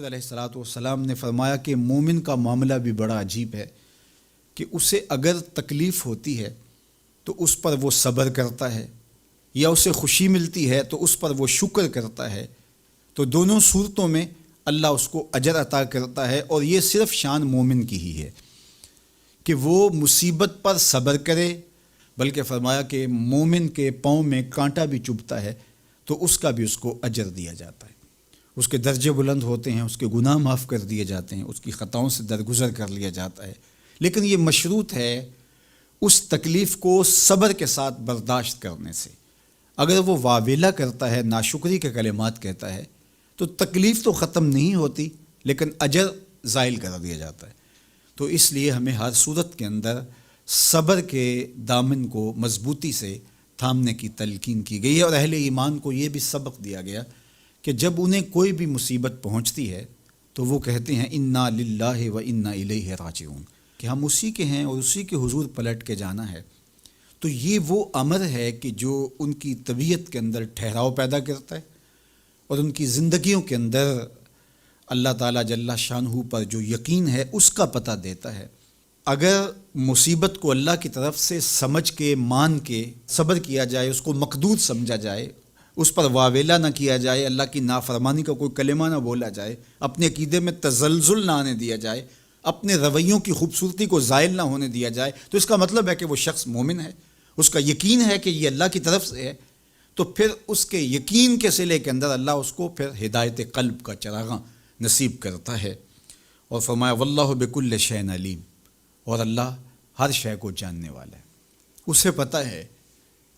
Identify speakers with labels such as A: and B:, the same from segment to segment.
A: علیہ الصلوۃ والسلام نے فرمایا کہ مومن کا معاملہ بھی بڑا عجیب ہے کہ اسے اگر تکلیف ہوتی ہے تو اس پر وہ صبر کرتا ہے، یا اسے خوشی ملتی ہے تو اس پر وہ شکر کرتا ہے، تو دونوں صورتوں میں اللہ اس کو اجر عطا کرتا ہے۔ اور یہ صرف شان مومن کی ہی ہے کہ وہ مصیبت پر صبر کرے، بلکہ فرمایا کہ مومن کے پاؤں میں کانٹا بھی چبھتا ہے تو اس کا بھی اس کو اجر دیا جاتا ہے، اس کے درجے بلند ہوتے ہیں، اس کے گناہ معاف کر دیے جاتے ہیں، اس کی خطاؤں سے درگزر کر لیا جاتا ہے۔ لیکن یہ مشروط ہے اس تکلیف کو صبر کے ساتھ برداشت کرنے سے۔ اگر وہ واویلا کرتا ہے، ناشکری کے کلمات کہتا ہے، تو تکلیف تو ختم نہیں ہوتی لیکن اجر زائل کر دیا جاتا ہے۔ تو اس لیے ہمیں ہر صورت کے اندر صبر کے دامن کو مضبوطی سے تھامنے کی تلقین کی گئی ہے، اور اہل ایمان کو یہ بھی سبق دیا گیا کہ جب انہیں کوئی بھی مصیبت پہنچتی ہے تو وہ کہتے ہیں انا للہ و انا الیہ راجعون، کہ ہم اسی کے ہیں اور اسی کے حضور پلٹ کے جانا ہے۔ تو یہ وہ امر ہے کہ جو ان کی طبیعت کے اندر ٹھہراؤ پیدا کرتا ہے اور ان کی زندگیوں کے اندر اللہ تعالیٰ جل شانہ پر جو یقین ہے اس کا پتہ دیتا ہے۔ اگر مصیبت کو اللہ کی طرف سے سمجھ کے مان کے صبر کیا جائے، اس کو مقدور سمجھا جائے، اس پر واویلا نہ کیا جائے، اللہ کی نافرمانی کا کوئی کلمہ نہ بولا جائے، اپنے عقیدے میں تزلزل نہ آنے دیا جائے، اپنے رویوں کی خوبصورتی کو زائل نہ ہونے دیا جائے، تو اس کا مطلب ہے کہ وہ شخص مومن ہے، اس کا یقین ہے کہ یہ اللہ کی طرف سے ہے۔ تو پھر اس کے یقین کے صلے کے اندر اللہ اس کو پھر ہدایت قلب کا چراغاں نصیب کرتا ہے۔ اور فرمایا واللہ بکل شیء علیم، اور اللہ ہر شے کو جاننے والا ہے، اسے پتہ ہے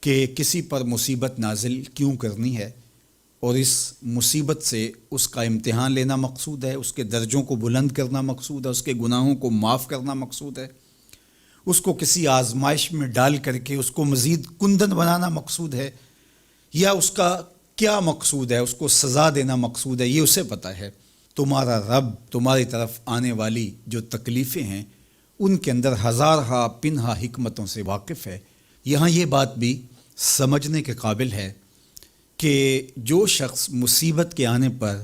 A: کہ کسی پر مصیبت نازل کیوں کرنی ہے، اور اس مصیبت سے اس کا امتحان لینا مقصود ہے، اس کے درجوں کو بلند کرنا مقصود ہے، اس کے گناہوں کو معاف کرنا مقصود ہے، اس کو کسی آزمائش میں ڈال کر کے اس کو مزید کندن بنانا مقصود ہے، یا اس کا کیا مقصود ہے، اس کو سزا دینا مقصود ہے، یہ اسے پتہ ہے۔ تمہارا رب تمہاری طرف آنے والی جو تکلیفیں ہیں ان کے اندر ہزارہا پنہا حکمتوں سے واقف ہے۔ یہاں یہ بات بھی سمجھنے کے قابل ہے کہ جو شخص مصیبت کے آنے پر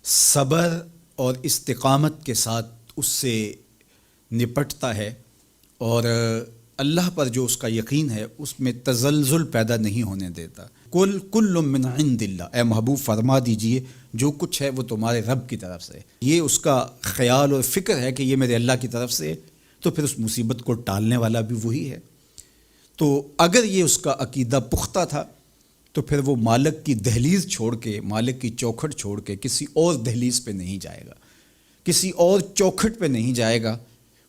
A: صبر اور استقامت کے ساتھ اس سے نپٹتا ہے اور اللہ پر جو اس کا یقین ہے اس میں تزلزل پیدا نہیں ہونے دیتا، کل من عند اللہ، اے محبوب فرما دیجئے جو کچھ ہے وہ تمہارے رب کی طرف سے، یہ اس کا خیال اور فکر ہے کہ یہ میرے اللہ کی طرف سے، تو پھر اس مصیبت کو ٹالنے والا بھی وہی ہے۔ تو اگر یہ اس کا عقیدہ پختہ تھا تو پھر وہ مالک کی دہلیز چھوڑ کے، مالک کی چوکھٹ چھوڑ کے کسی اور دہلیز پہ نہیں جائے گا، کسی اور چوکھٹ پہ نہیں جائے گا،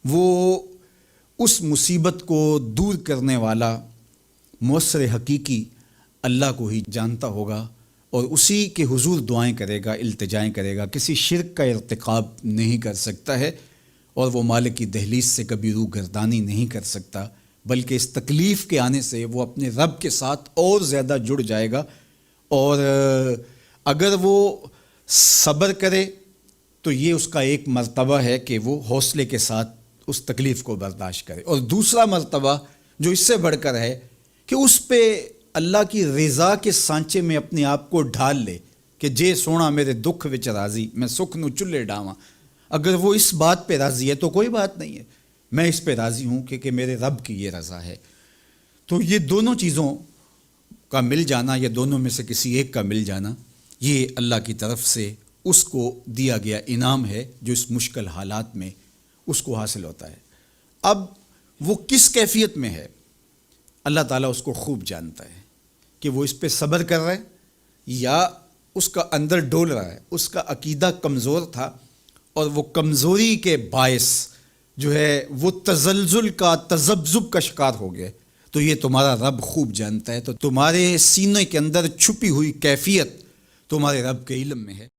A: وہ اس مصیبت کو دور کرنے والا مؤثر حقیقی اللہ کو ہی جانتا ہوگا اور اسی کے حضور دعائیں کرے گا، التجائیں کرے گا، کسی شرک کا ارتکاب نہیں کر سکتا ہے، اور وہ مالک کی دہلیز سے کبھی روح گردانی نہیں کر سکتا، بلکہ اس تکلیف کے آنے سے وہ اپنے رب کے ساتھ اور زیادہ جڑ جائے گا۔ اور اگر وہ صبر کرے تو یہ اس کا ایک مرتبہ ہے کہ وہ حوصلے کے ساتھ اس تکلیف کو برداشت کرے، اور دوسرا مرتبہ جو اس سے بڑھ کر ہے کہ اس پہ اللہ کی رضا کے سانچے میں اپنے آپ کو ڈھال لے کہ جے سونا میرے دکھ وچ راضی، میں سکھ نو چلے ڈاواں۔ اگر وہ اس بات پہ راضی ہے تو کوئی بات نہیں ہے، میں اس پہ راضی ہوں کہ میرے رب کی یہ رضا ہے۔ تو یہ دونوں چیزوں کا مل جانا، یا دونوں میں سے کسی ایک کا مل جانا، یہ اللہ کی طرف سے اس کو دیا گیا انعام ہے جو اس مشکل حالات میں اس کو حاصل ہوتا ہے۔ اب وہ کس کیفیت میں ہے اللہ تعالیٰ اس کو خوب جانتا ہے، کہ وہ اس پہ صبر کر رہا ہے یا اس کا اندر ڈول رہا ہے، اس کا عقیدہ کمزور تھا اور وہ کمزوری کے باعث جو ہے وہ تزلزل کا، تذبذب کا شکار ہو گیا، تو یہ تمہارا رب خوب جانتا ہے۔ تو تمہارے سینے کے اندر چھپی ہوئی کیفیت تمہارے رب کے علم میں ہے۔